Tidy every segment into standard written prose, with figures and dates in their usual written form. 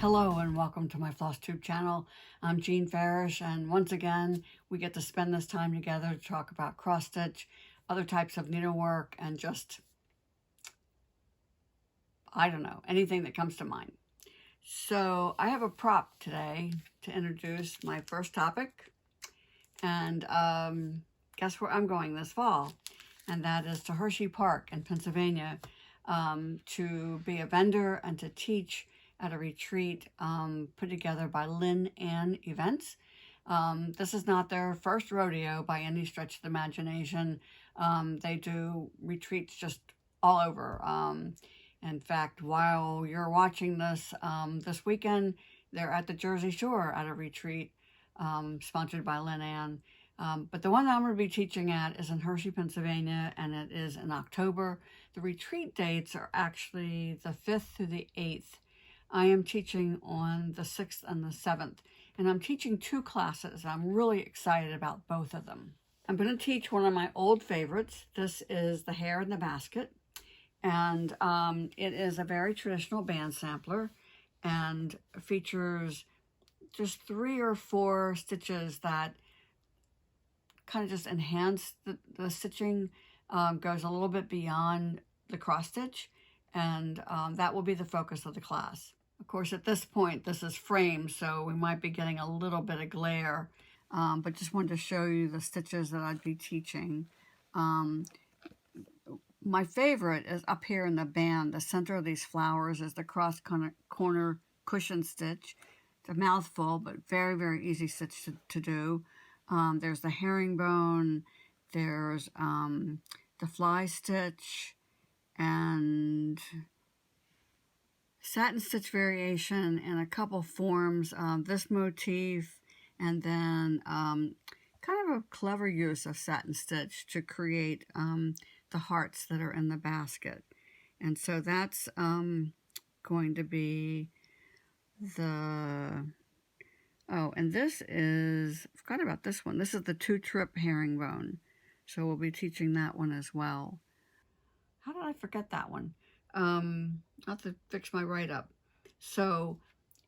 Hello and welcome to my Floss Tube channel. I'm Jean Farish, and once again we get to spend this time together to talk about cross stitch, other types of needlework, and just, I don't know, anything that comes to mind. So I have a prop today to introduce my first topic, and guess where I'm going this fall, and that is to Hershey Park in Pennsylvania to be a vendor and to teach at a retreat put together by LinAnn events. This is not their first rodeo by any stretch of the imagination. They do retreats just all over. In fact, while you're watching this this weekend, they're at the Jersey Shore at a retreat sponsored by LinAnn. But the one that I'm going to be teaching at is in Hershey, Pennsylvania, and it is in October. The retreat dates are actually the 5th through the 8th. I am teaching on the 6th and the 7th, and I'm teaching two classes. I'm really excited about both of them. I'm going to teach one of my old favorites. This is The Hare in the Basket, and it is a very traditional band sampler and features just 3 or 4 stitches that kind of just enhance the stitching, goes a little bit beyond the cross stitch, and that will be the focus of the class. Of course, at this point, this is framed, so we might be getting a little bit of glare, but just wanted to show you the stitches that I'd be teaching. My favorite is up here in the band. The center of these flowers is the cross corner cushion stitch. It's a mouthful, but very, very easy stitch to do. There's the herringbone, there's the fly stitch, and satin stitch variation in a couple forms, this motif, and then kind of a clever use of satin stitch to create the hearts that are in the basket. And so that's going to be the, oh, and this is, I forgot about this one. This is the 2-trip herringbone. So we'll be teaching that one as well. How did I forget that one? I'll have to fix my write-up. So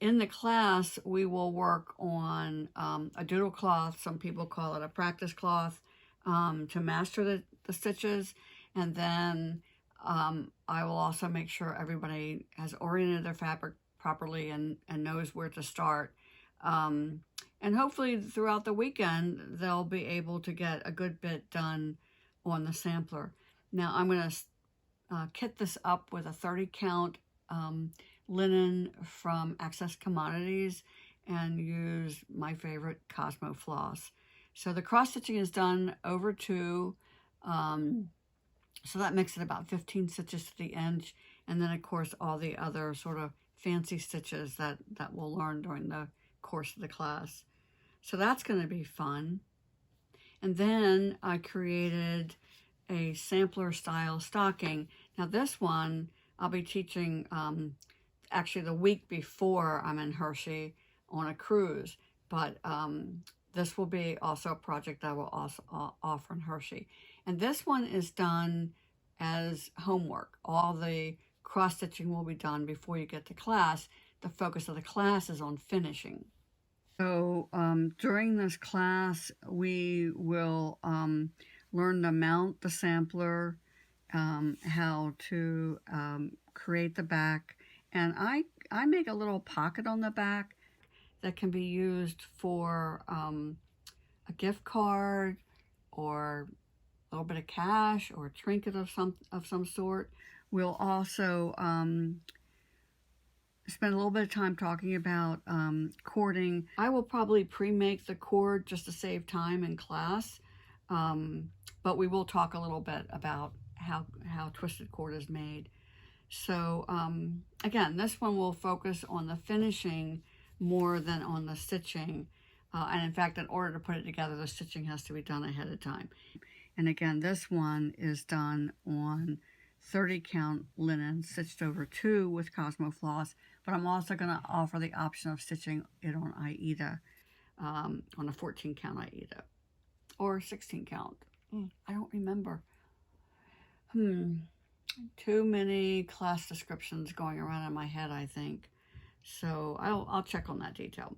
in the class, we will work on a doodle cloth. Some people call it a practice cloth, to master the stitches. And then I will also make sure everybody has oriented their fabric properly and knows where to start. And hopefully throughout the weekend, they'll be able to get a good bit done on the sampler. Now I'm going to kit this up with a 30 count linen from Access Commodities and use my favorite Cosmo floss. So the cross stitching is done over 2, so that makes it about 15 stitches to the inch, and then of course all the other sort of fancy stitches that we'll learn during the course of the class. So that's going to be fun. And then I created a sampler style stocking. Now this one I'll be teaching actually the week before I'm in Hershey on a cruise, but this will be also a project I will also offer in Hershey. And this one is done as homework. All the cross stitching will be done before you get to class. The focus of the class is on finishing. So during this class, we will learn to mount the sampler, how to create the back, and I make a little pocket on the back that can be used for a gift card or a little bit of cash or a trinket of some sort. We'll also spend a little bit of time talking about cording. I will probably pre-make the cord just to save time in class, but we will talk a little bit about how twisted cord is made. So again, this one will focus on the finishing more than on the stitching. And in fact, in order to put it together, the stitching has to be done ahead of time. And again, this one is done on 30 count linen stitched over 2 with Cosmo floss, but I'm also going to offer the option of stitching it on Aida, on a 14 count Aida or 16 count. I don't remember. Too many class descriptions going around in my head, I think. So I'll check on that detail.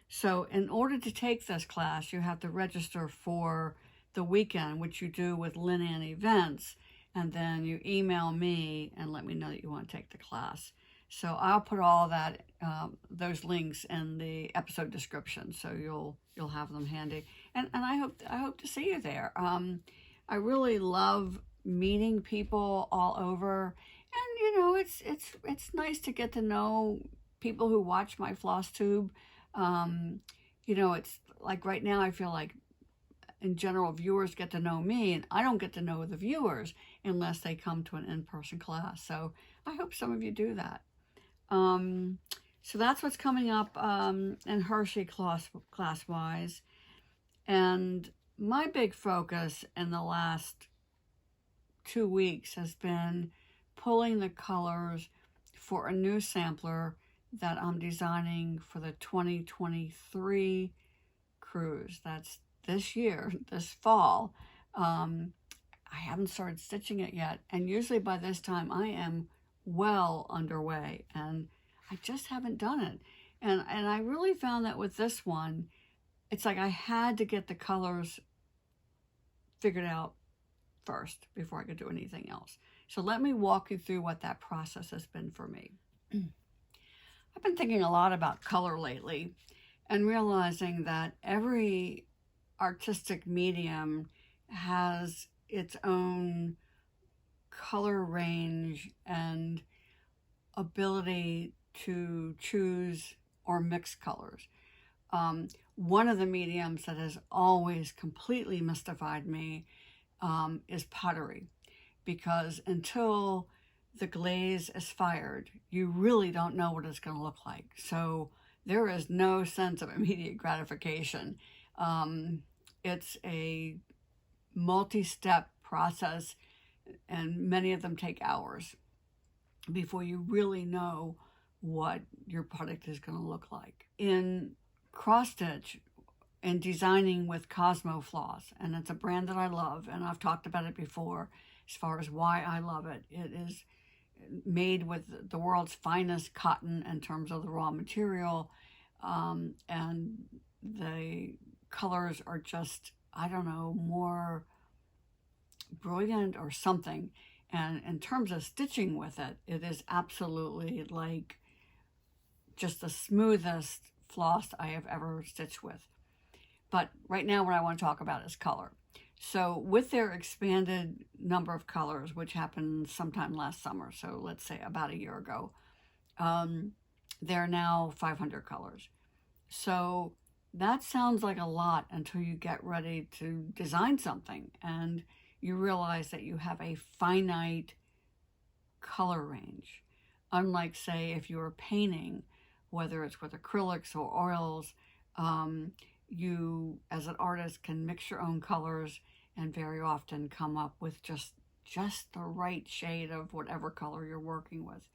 So in order to take this class, you have to register for the weekend, which you do with LinAnn Events, and then you email me and let me know that you want to take the class. So I'll put all that those links in the episode description, so you'll have them handy. And I hope to see you there. I really love meeting people all over, and it's nice to get to know people who watch my floss tube. It's like right now I feel like in general viewers get to know me, and I don't get to know the viewers unless they come to an in-person class. So I hope some of you do that. So that's what's coming up in Hershey class-wise. And my big focus in the last 2 weeks has been pulling the colors for a new sampler that I'm designing for the 2023 cruise. That's this year, this fall. I haven't started stitching it yet, and usually by this time I am well underway, and I just haven't done it. And I really found that with this one, it's like I had to get the colors figured out first before I could do anything else. So let me walk you through what that process has been for me. I've been thinking a lot about color lately and realizing that every artistic medium has its own color range and ability to choose or mix colors. One of the mediums that has always completely mystified me is pottery, because until the glaze is fired, you really don't know what it's going to look like. So there is no sense of immediate gratification. It's a multi-step process, and many of them take hours before you really know what your product is going to look like. In cross stitch and designing with Cosmo floss, and it's a brand that I love, and I've talked about it before as far as why I love it. It is made with the world's finest cotton in terms of the raw material, and the colors are just, I don't know, more brilliant or something. And in terms of stitching with it, it is absolutely like just the smoothest floss I have ever stitched with. But right now what I want to talk about is color. So with their expanded number of colors, which happened sometime last summer, so let's say about a year ago, there are now 500 colors. So that sounds like a lot until you get ready to design something and you realize that you have a finite color range. Unlike, say, if you were painting, whether it's with acrylics or oils, you as an artist can mix your own colors and very often come up with just the right shade of whatever color you're working with.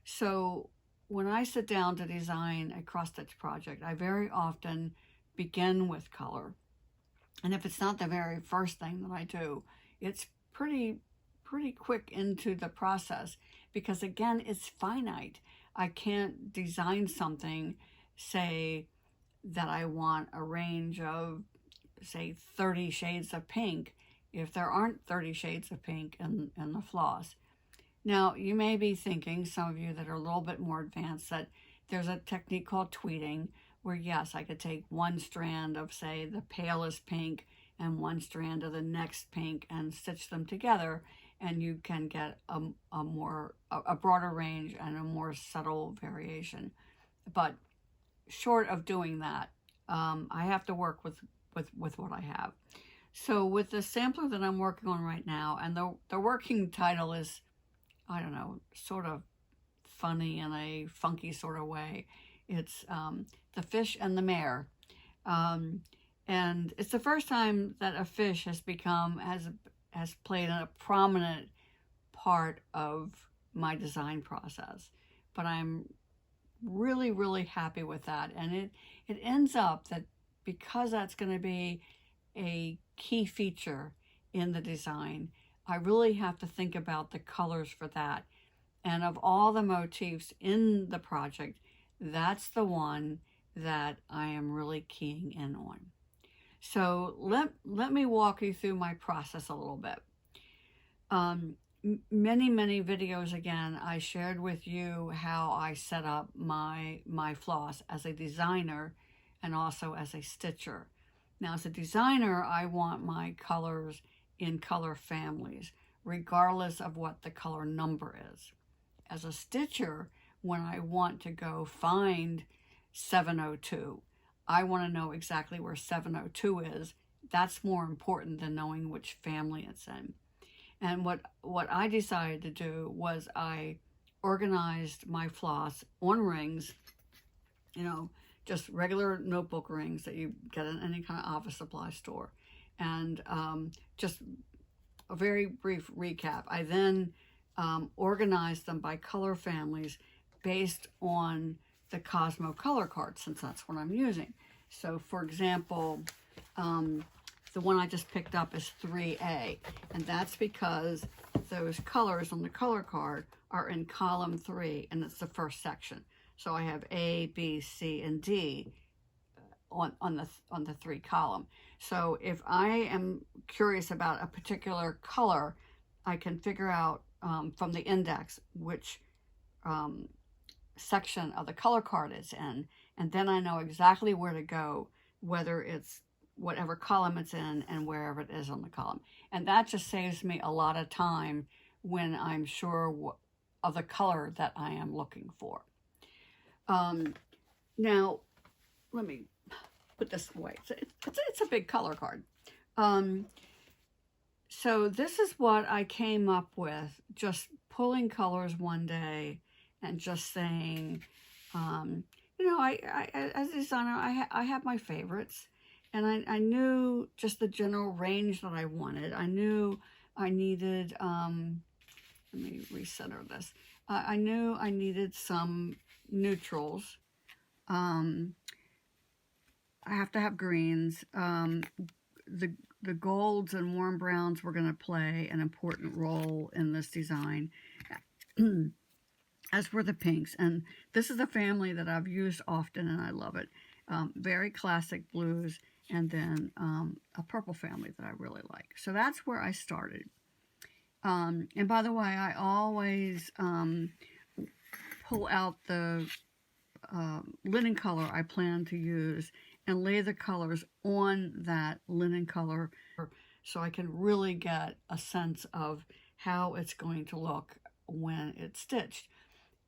So when I sit down to design a cross-stitch project, I very often begin with color. And if it's not the very first thing that I do, it's pretty quick into the process, because again, it's finite. I can't design something, say, that I want a range of, say, 30 shades of pink if there aren't 30 shades of pink in the floss. Now, you may be thinking, some of you that are a little bit more advanced, that there's a technique called tweeting, where yes, I could take one strand of, say, the palest pink and one strand of the next pink and stitch them together, and you can get a broader range and a more subtle variation. But short of doing that, I have to work with what I have. So with the sampler that I'm working on right now, and the working title is, I don't know, sort of funny in a funky sort of way. It's The Fish and the Mare. And it's the first time that a fish has played a prominent part of my design process. But I'm really, really happy with that. And it ends up that because that's going to be a key feature in the design, I really have to think about the colors for that. And of all the motifs in the project, that's the one that I am really keying in on. So let me walk you through my process a little bit. Many videos again, I shared with you how I set up my floss as a designer and also as a stitcher. Now, as a designer, I want my colors in color families, regardless of what the color number is. As a stitcher, when I want to go find 702, I want to know exactly where 702 is. That's more important than knowing which family it's in. And what I decided to do was I organized my floss on rings, you know, just regular notebook rings that you get in any kind of office supply store. And just a very brief recap. I then organized them by color families based on the Cosmo color card, since that's what I'm using. So for example, the one I just picked up is 3A, and that's because those colors on the color card are in column 3, and it's the first section. So I have A, B, C, and D on the 3 column. So if I am curious about a particular color, I can figure out from the index which section of the color card it's in, and then I know exactly where to go, whether it's whatever column it's in and wherever it is on the column. And that just saves me a lot of time when I'm sure of the color that I am looking for. Now, let me put this away. It's a big color card. So this is what I came up with, just pulling colors one day and just saying, you know, I as a designer, I have my favorites. And I knew just the general range that I wanted. I knew I needed, let me recenter this. I knew I needed some neutrals. I have to have greens. The golds and warm browns were going to play an important role in this design, as were the pinks. And this is a family that I've used often, and I love it. Very classic blues, and then a purple family that I really like. So that's where I started. And by the way, I always pull out the linen color I plan to use and lay the colors on that linen color so I can really get a sense of how it's going to look when it's stitched.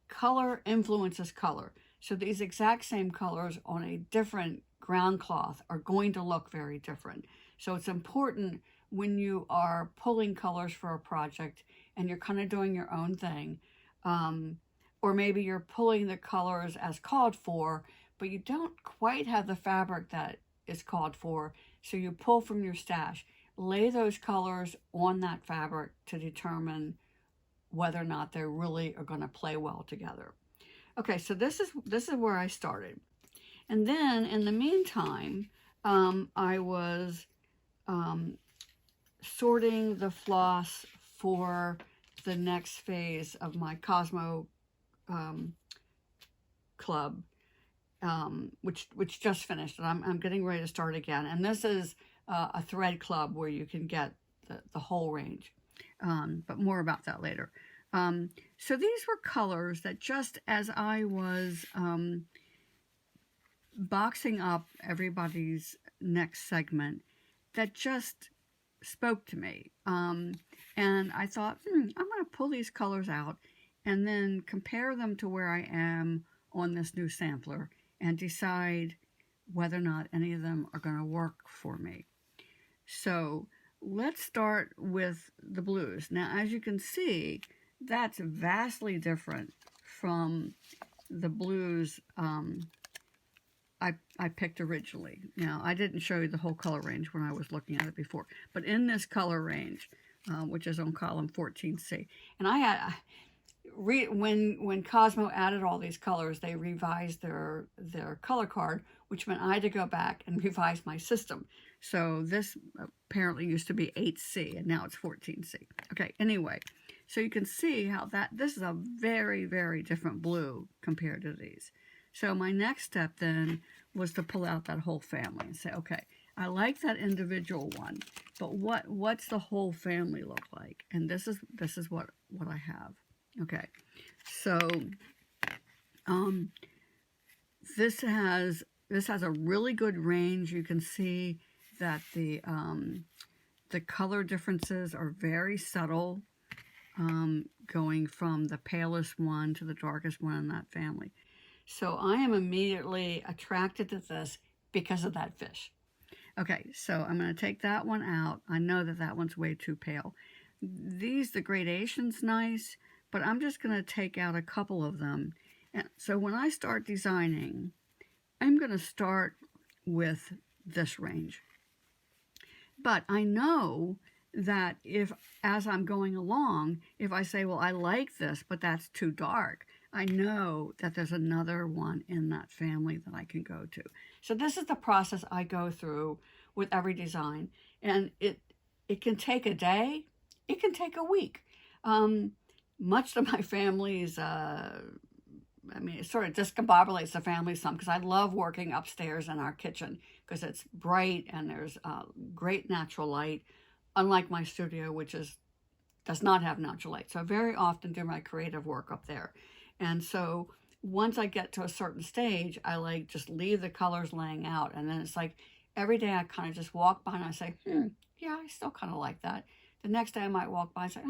Color influences color. So these exact same colors on a different ground cloth are going to look very different. So it's important when you are pulling colors for a project and you're kind of doing your own thing, or maybe you're pulling the colors as called for, but you don't quite have the fabric that is called for, so you pull from your stash. Lay those colors on that fabric to determine whether or not they really are going to play well together. Okay, so this is where I started. And then in the meantime, I was sorting the floss for the next phase of my Cosmo club, which just finished, and I'm getting ready to start again. And this is a thread club where you can get the whole range, but more about that later. So these were colors that, just as I was boxing up everybody's next segment, that just spoke to me. And I thought, I'm going to pull these colors out and then compare them to where I am on this new sampler and decide whether or not any of them are going to work for me. So let's start with the blues. Now, as you can see, that's vastly different from the blues I picked originally. Now, I didn't show you the whole color range when I was looking at it before, but in this color range, which is on column 14C, and I had when Cosmo added all these colors, they revised their color card, which meant I had to go back and revise my system. So this apparently used to be 8C, and now it's 14C. Okay, anyway, so you can see how this is a very, very different blue compared to these. So my next step then was to pull out that whole family and say, okay, I like that individual one, but what's the whole family look like? And this is what I have. Okay, so um, this has a really good range. You can see that the color differences are very subtle, going from the palest one to the darkest one in that family. So I am immediately attracted to this because of that fish. Okay, so I'm going to take that one out. I know that that one's way too pale. The gradation's nice, but I'm just going to take out a couple of them. And so when I start designing, I'm going to start with this range. But I know that if, as I'm going along, if I say, well, I like this, but that's too dark, I know that there's another one in that family that I can go to. So this is the process I go through with every design. And it can take a day, it can take a week. Much to my family's, it sort of discombobulates the family some, because I love working upstairs in our kitchen because it's bright and there's great natural light, unlike my studio, which does not have natural light. So I very often do my creative work up there. And so once I get to a certain stage, I just leave the colors laying out. And then it's like every day I kind of just walk by and I say, yeah, I still kind of like that. The next day I might walk by and say,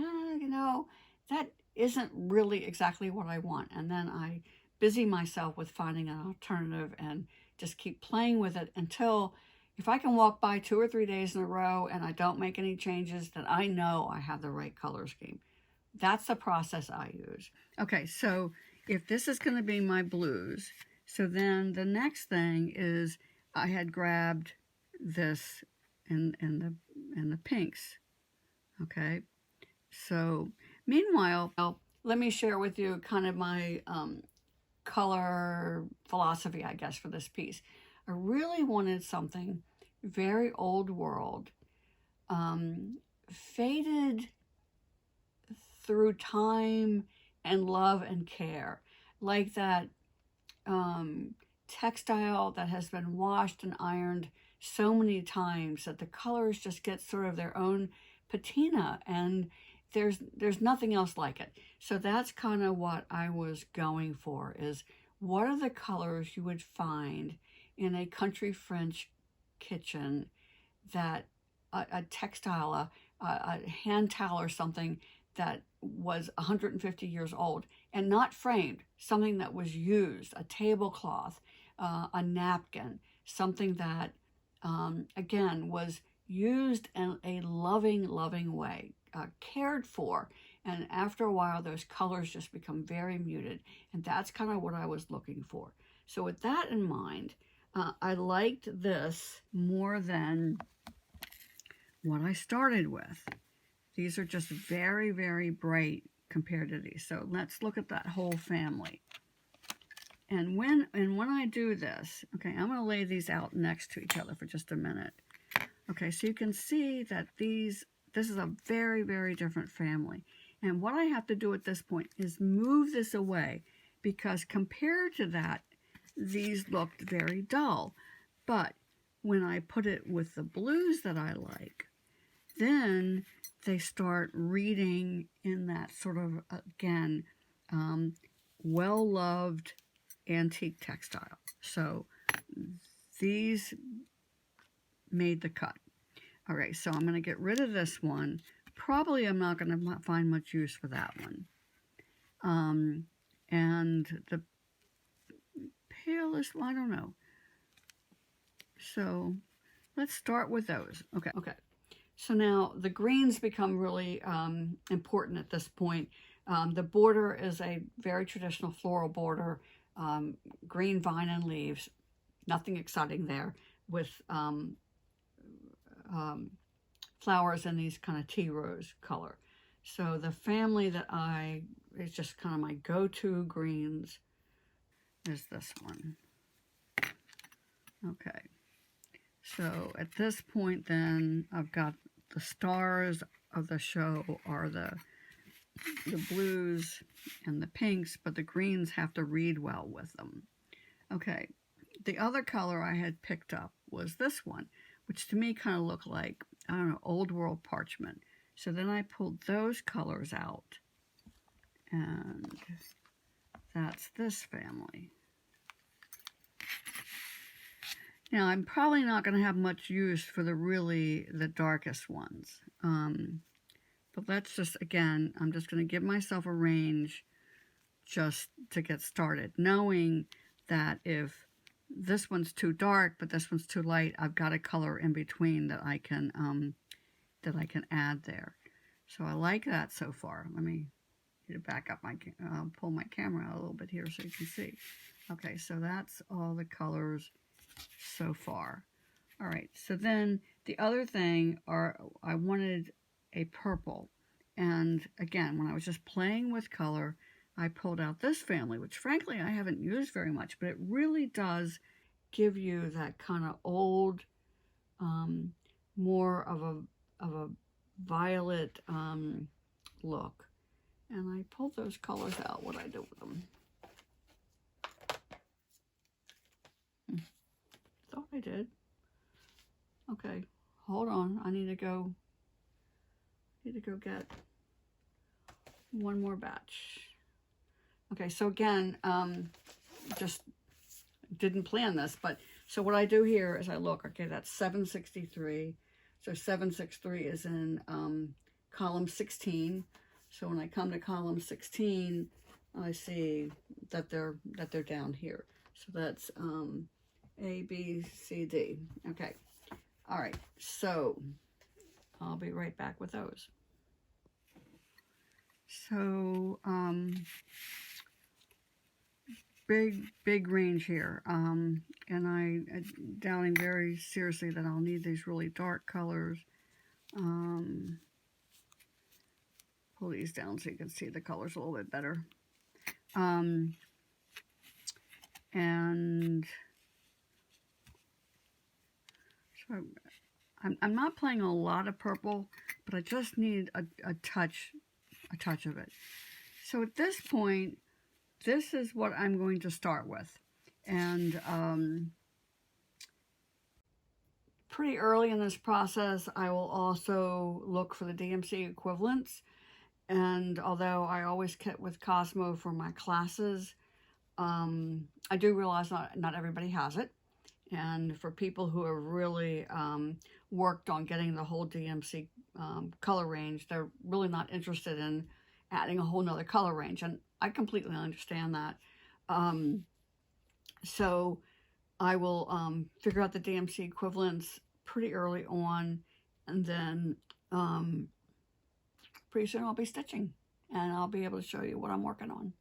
that isn't really exactly what I want. And then I busy myself with finding an alternative and just keep playing with it until, if I can walk by 2 or 3 days in a row and I don't make any changes, then I know I have the right color scheme. That's the process I use. Okay, so if this is going to be my blues, so then the next thing is I had grabbed this and the pinks. Okay, so meanwhile, let me share with you kind of my color philosophy, I guess, for this piece. I really wanted something very old world, faded through time and love and care, like that textile that has been washed and ironed so many times that the colors just get sort of their own patina, and there's nothing else like it. So that's kind of what I was going for, is what are the colors you would find in a country French kitchen, that a textile, a hand towel or something that was 150 years old and not framed, something that was used, a tablecloth, a napkin, something that, again, was used in a loving way, cared for. And after a while, those colors just become very muted. And that's kind of what I was looking for. So with that in mind, I liked this more than what I started with. These are just very, very bright compared to these. So let's look at that whole family. And when I do this, okay, I'm going to lay these out next to each other for just a minute. Okay, so you can see that this is a very, very different family. And what I have to do at this point is move this away, because compared to that, these looked very dull. But when I put it with the blues that I like, then they start reading in that sort of, again, well-loved antique textile. So these made the cut. All right, so I'm going to get rid of this one. Probably I'm not going to find much use for that one. And the palest, well, I don't know. So let's start with those. Okay. So now the greens become really important at this point. The border is a very traditional floral border, green vine and leaves, nothing exciting there, with flowers in these kind of tea rose color. So the family that is just kind of my go-to greens is this one. Okay. So at this point then, I've got the stars of the show are the blues and the pinks, but the greens have to read well with them. Okay, the other color I had picked up was this one, which to me kind of looked like, I don't know, old world parchment. So then I pulled those colors out, and that's this family. Now, I'm probably not going to have much use for the darkest ones. But let's just, again, I'm just going to give myself a range just to get started, knowing that if this one's too dark, but this one's too light, I've got a color in between that I can add there. So I like that so far. Let me back up pull my camera out a little bit here so you can see. Okay, so that's all the colors so far. All right, so then the other thing I wanted a purple. And again, when I was just playing with color, I pulled out this family, which frankly I haven't used very much, but it really does give you that kind of old, more of a violet look. And I pulled those colors out. What I do with them? Thought I did. Okay, hold on. I need to go get one more batch. Okay, so again, just didn't plan this, but so what I do here is I look, okay, that's 763. So 763 is in column 16. So when I come to column 16, I see that they're down here. So that's A, B, C, D. Okay. All right. So I'll be right back with those. So big range here, and I'm doubting very seriously that I'll need these really dark colors. Pull these down so you can see the colors a little bit better. And so I'm not playing a lot of purple, but I just need a touch of it. So at this point, this is what I'm going to start with. And pretty early in this process, I will also look for the DMC equivalents. And although I always kit with Cosmo for my classes, I do realize not everybody has it. And for people who have really worked on getting the whole DMC color range, they're really not interested in adding a whole nother color range. And I completely understand that. So I will figure out the DMC equivalents pretty early on, and then pretty soon I'll be stitching, and I'll be able to show you what I'm working on.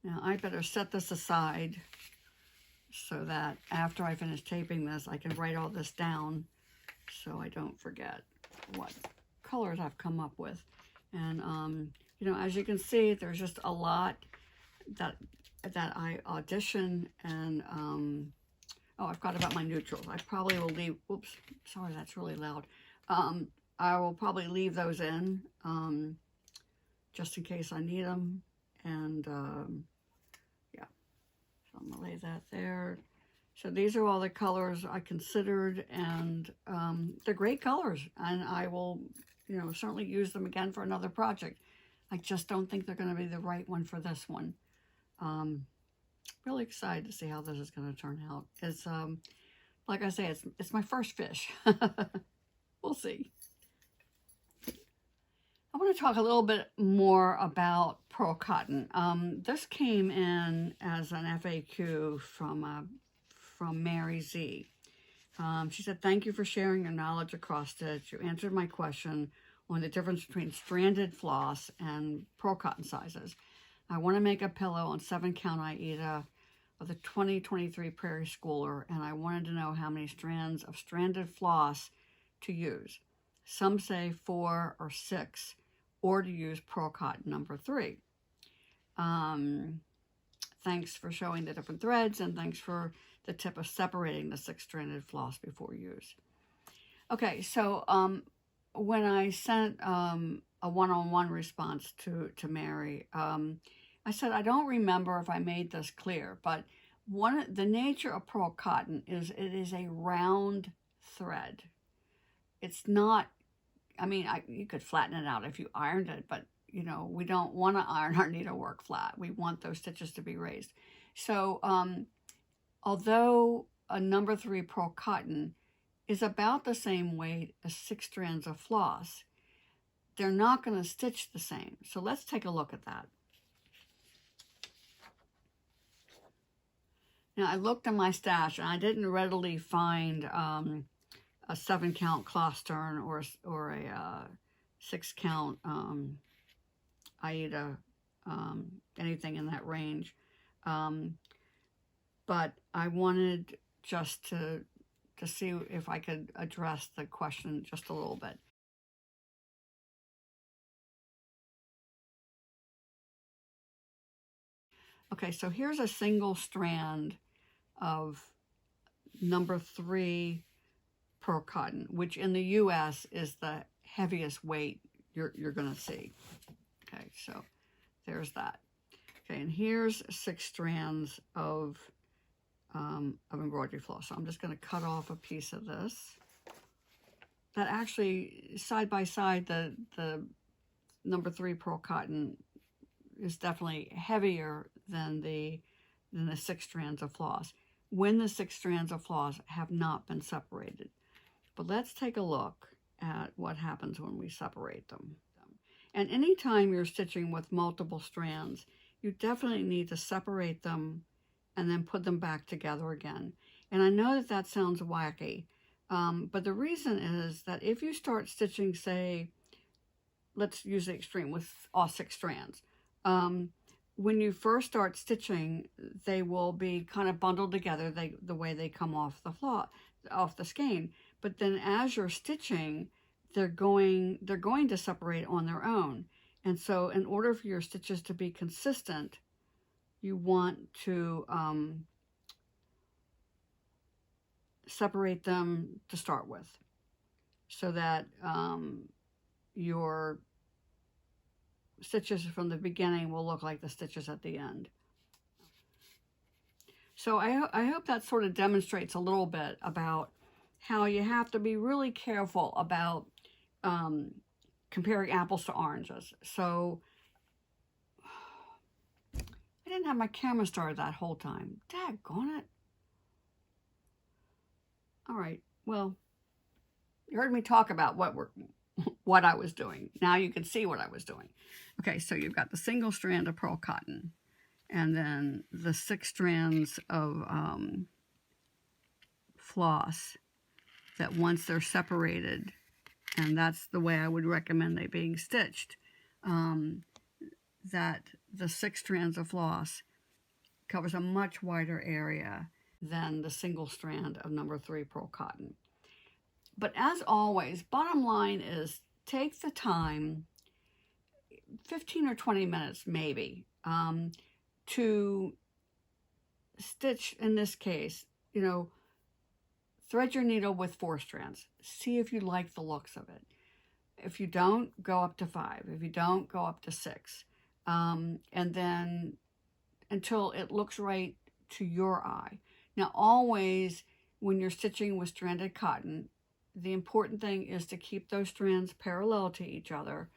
Now I better set this aside so that after I finish taping this, I can write all this down so I don't forget what colors I've come up with. And you know, as you can see, there's just a lot that I audition, and oh, I forgot about my neutrals. I probably will leave, oops, sorry, that's really loud. I will probably leave those in just in case I need them. And yeah, so I'm gonna lay that there. So these are all the colors I considered, and they're great colors, and I will, you know, certainly use them again for another project. I just don't think they're going to be the right one for this one. Really excited to see how this is going to turn out. It's like I say, it's my first fish. We'll see. I want to talk a little bit more about pearl cotton. This came in as an FAQ from Mary Z. She said, "Thank you for sharing your knowledge of cross stitch. You answered my question on the difference between stranded floss and pearl cotton sizes. I want to make a pillow on 7 count Aida of the 2023 Prairie Schooler, and I wanted to know how many strands of stranded floss to use. Some say 4 or 6, or to use pearl cotton number 3. Thanks for showing the different threads, and thanks for the tip of separating the 6-stranded floss before use." Okay, so when I sent a one-on-one response to Mary, I said, I don't remember if I made this clear, but The nature of pearl cotton is it is a round thread. It's not, I mean, you could flatten it out if you ironed it, but you know, we don't want to iron our needlework flat. We want those stitches to be raised. So although a number 3 pearl cotton is about the same weight as 6 strands of floss, they're not going to stitch the same. So let's take a look at that. Now, I looked in my stash and I didn't readily find a 7-count cloth stern or a 6-count Aida, anything in that range. But I wanted just to see if I could address the question just a little bit. Okay, so here's a single strand of number 3 pearl cotton, which in the US is the heaviest weight you're going to see. Okay, so there's that. Okay, and here's 6 strands of embroidery floss. So I'm just going to cut off a piece of this. That actually, side by side, the number 3 pearl cotton is definitely heavier than the 6 strands of floss, when the 6 strands of floss have not been separated. But let's take a look at what happens when we separate them. And anytime you're stitching with multiple strands, you definitely need to separate them and then put them back together again. And I know that sounds wacky, but the reason is that if you start stitching, say, let's use the extreme with all 6 strands. When you first start stitching, they will be kind of bundled together the way they come off the skein. But then as you're stitching, they're going to separate on their own. And so in order for your stitches to be consistent, you want to separate them to start with, so that your stitches from the beginning will look like the stitches at the end. So I hope that sort of demonstrates a little bit about how you have to be really careful about comparing apples to oranges. So I didn't have my camera started that whole time. Daggone it. All right, well, you heard me talk about what I was doing. Now you can see what I was doing. Okay, so you've got the single strand of pearl cotton, and then the 6 strands of floss that once they're separated, and that's the way I would recommend they being stitched, that the 6 strands of floss covers a much wider area than the single strand of number 3 pearl cotton. But as always, bottom line is take the time, 15 or 20 minutes maybe, to stitch, in this case, you know, thread your needle with 4 strands. See if you like the looks of it. If you don't, go up to 5. If you don't, go up to 6. And then until it looks right to your eye. Now, always when you're stitching with stranded cotton, the important thing is to keep those strands parallel to each other.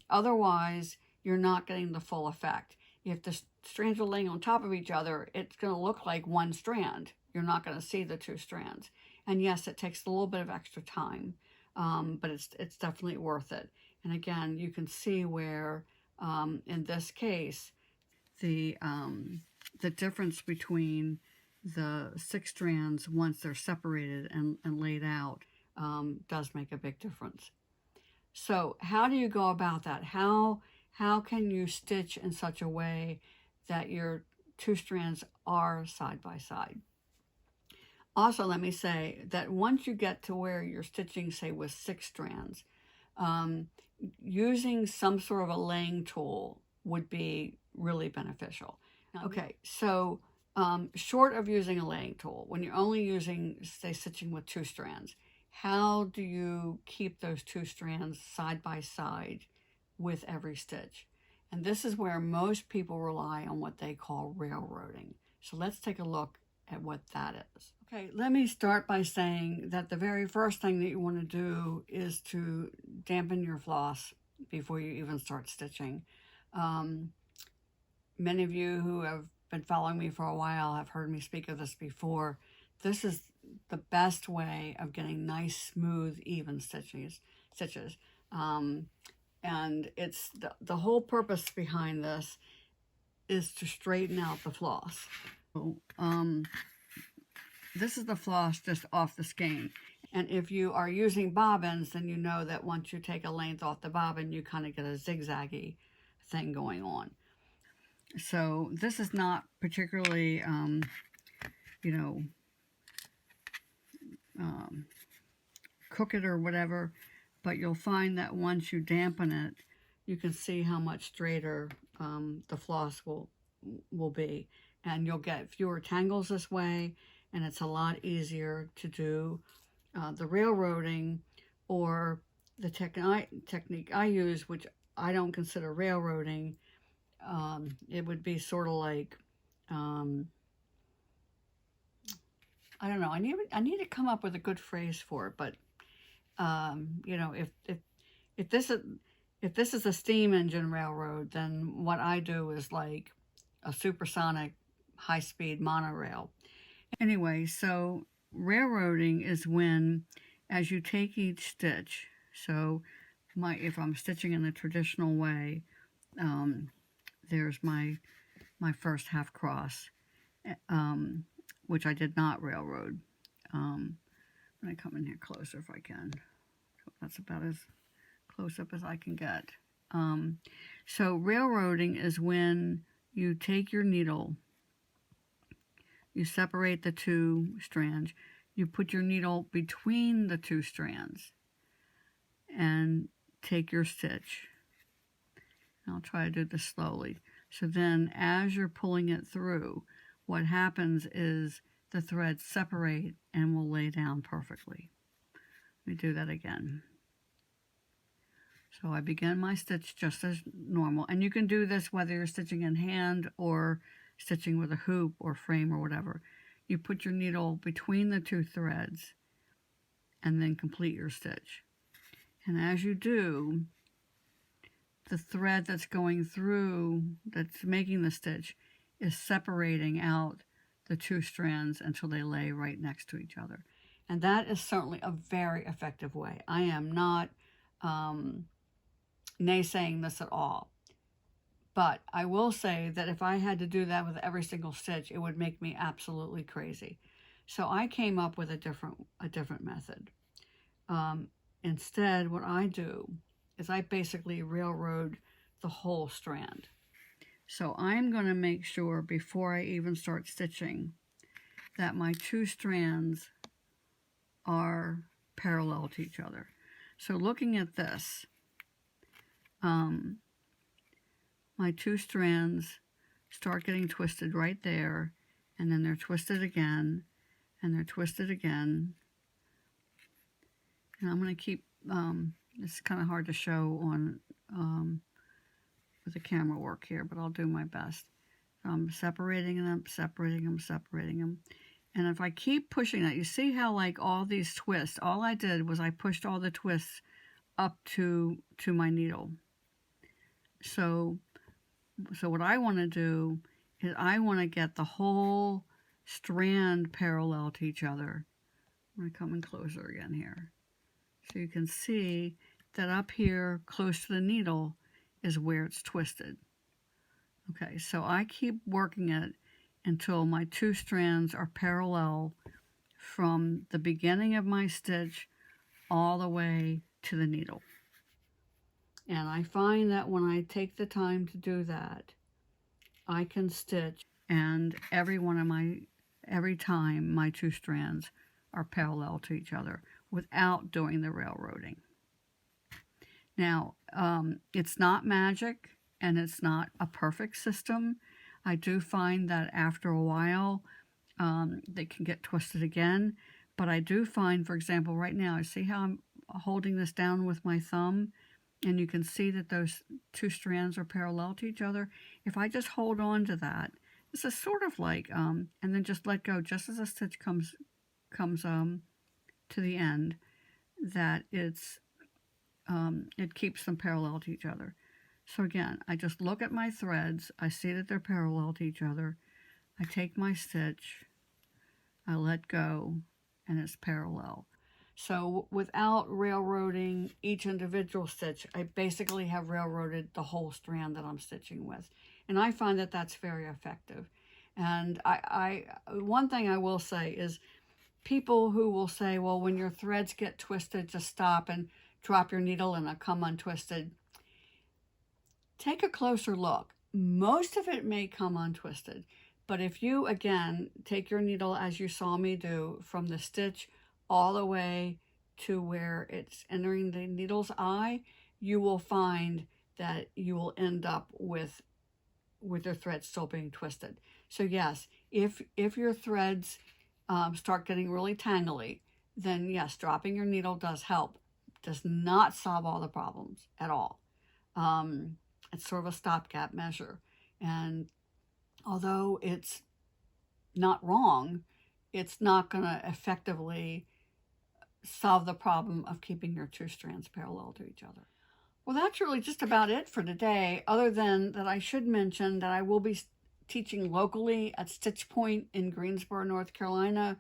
Otherwise, you're not getting the full effect. If the strands are laying on top of each other, it's going to look like one strand. You're not going to see the 2 strands. And yes, it takes a little bit of extra time, but it's definitely worth it. And again, you can see where, in this case, the difference between the 6 strands once they're separated and laid out does make a big difference. So how do you go about that? How can you stitch in such a way that your 2 strands are side by side? Also, let me say that once you get to where you're stitching, say, with 6 strands, using some sort of a laying tool would be really beneficial. Okay, so short of using a laying tool, when you're only using, say, stitching with 2 strands, how do you keep those 2 strands side by side with every stitch? And this is where most people rely on what they call railroading. So let's take a look at what that is. Okay, let me start by saying that the very first thing that you want to do is to dampen your floss before you even start stitching. Many of you who have been following me for a while have heard me speak of this before. This is the best way of getting nice, smooth, even stitches. And it's the whole purpose behind this is to straighten out the floss. So, this is the floss just off the skein. And if you are using bobbins, then you know that once you take a length off the bobbin, you kind of get a zigzaggy thing going on. So this is not particularly, you know, crooked or whatever, but you'll find that once you dampen it, you can see how much straighter the floss will be. And you'll get fewer tangles this way, and it's a lot easier to do the railroading or the technique I use, which I don't consider railroading. It would be sort of like, I don't know. I need to come up with a good phrase for it, but you know, if this is a steam engine railroad, then what I do is like a supersonic high-speed monorail. Anyway, so railroading is when, as you take each stitch, so if I'm stitching in the traditional way, there's my first half cross, which I did not railroad. I'm going to come in here closer if I can. That's about as close up as I can get. So railroading is when you take your needle, you separate the two strands, you put your needle between the two strands, and take your stitch. I'll try to do this slowly. So then as you're pulling it through, what happens is the threads separate and will lay down perfectly. Let me do that again. So I begin my stitch just as normal. And you can do this whether you're stitching in hand or stitching with a hoop or frame or whatever. You put your needle between the two threads and then complete your stitch. And as you do, the thread that's going through, that's making the stitch, is separating out the two strands until they lay right next to each other. And that is certainly a very effective way. I am not naysaying this at all. But I will say that if I had to do that with every single stitch, it would make me absolutely crazy. So I came up with a different method. Instead, what I do is I basically railroad the whole strand. So I'm going to make sure before I even start stitching that my two strands are parallel to each other. So looking at this, my two strands start getting twisted right there, and then they're twisted again, and they're twisted again. And I'm going to keep, it's kind of hard to show on with the camera work here, but I'll do my best. I'm separating them, separating them, separating them. And if I keep pushing that, you see how like all these twists, all I did was I pushed all the twists up to my needle. So what I want to do is I want to get the whole strand parallel to each other. I'm going to come in closer again here. So you can see that up here close to the needle is where it's twisted. Okay, so I keep working it until my two strands are parallel from the beginning of my stitch all the way to the needle. And I find that when I take the time to do that, I can stitch, and every time my two strands are parallel to each other without doing the railroading. Now, it's not magic and it's not a perfect system. I do find that after a while, they can get twisted again. But I do find, for example, right now, I see how I'm holding this down with my thumb, and you can see that those two strands are parallel to each other. If I just hold on to that, This is sort of like, and then just let go just as a stitch comes to the end, that it keeps them parallel to each other. So again, I just look at my threads, I see that they're parallel to each other, I take my stitch, I let go, and it's parallel. So without railroading each individual stitch, I basically have railroaded the whole strand that I'm stitching with. And I find that that's very effective. And one thing I will say is people who will say, well, when your threads get twisted, just stop and drop your needle and it'll come untwisted. Take a closer look. Most of it may come untwisted, but if you, again, take your needle as you saw me do from the stitch all the way to where it's entering the needle's eye, you will find that you will end up with your threads still being twisted. So yes, if your threads start getting really tangly, then yes, dropping your needle does help. Does not solve all the problems at all. It's sort of a stopgap measure. And although it's not wrong, it's not going to effectively solve the problem of keeping your two strands parallel to each other. Well, that's really just about it for today, other than that I should mention that I will be teaching locally at Stitch Point in Greensboro, North Carolina,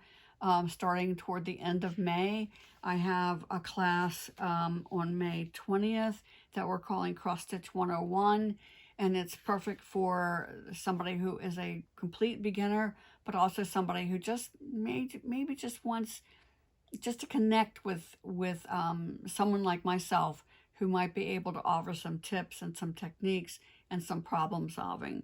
starting toward the end of May. I have a class on May 20th that we're calling Cross Stitch 101, and it's perfect for somebody who is a complete beginner, but also somebody who just maybe just wants just to connect with someone like myself who might be able to offer some tips and some techniques and some problem solving.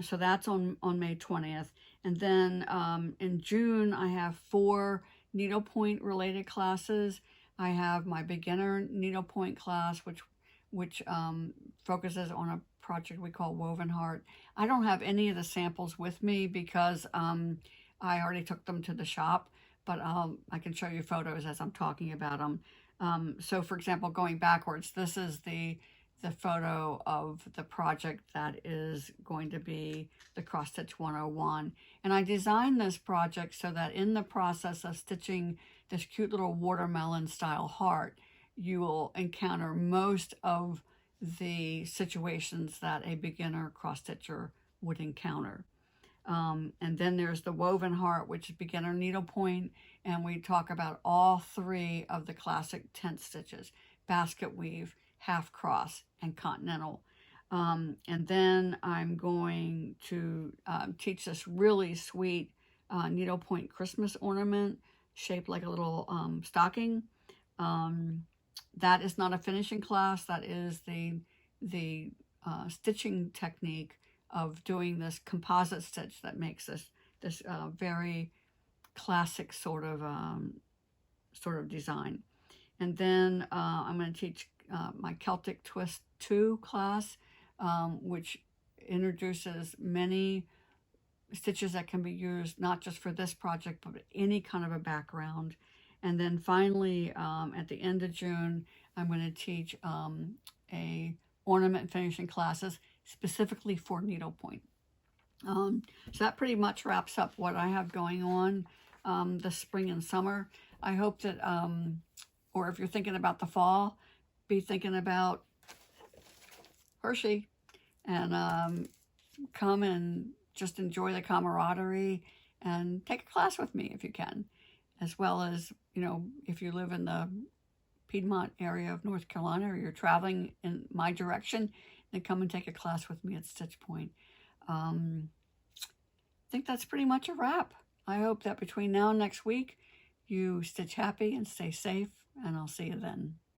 So that's on May 20th. And then in June, I have 4 needlepoint related classes. I have my beginner needlepoint class, which focuses on a project we call Woven Heart. I don't have any of the samples with me because I already took them to the shop, but I can show you photos as I'm talking about them. So for example, going backwards, this is the photo of the project that is going to be the Cross Stitch 101. And I designed this project so that in the process of stitching this cute little watermelon style heart, you will encounter most of the situations that a beginner cross stitcher would encounter. And then there's the woven heart, which is beginner needlepoint, and we talk about all 3 of the classic tent stitches: basket weave, half cross, and continental. And then I'm going to teach this really sweet needlepoint Christmas ornament shaped like a little stocking. That is not a finishing class. That is the stitching technique of doing this composite stitch that makes this very classic sort of design. And then I'm going to teach my Celtic Twist 2 class, which introduces many stitches that can be used not just for this project, but any kind of a background. And then finally, at the end of June, I'm going to teach a ornament finishing classes specifically for needlepoint. So that pretty much wraps up what I have going on this spring and summer. I hope that, or if you're thinking about the fall, be thinking about Hershey and come and just enjoy the camaraderie and take a class with me if you can, as well as, if you live in the Piedmont area of North Carolina or you're traveling in my direction, then come and take a class with me at Stitch Point. I think that's pretty much a wrap. I hope that between now and next week, you stitch happy and stay safe, and I'll see you then.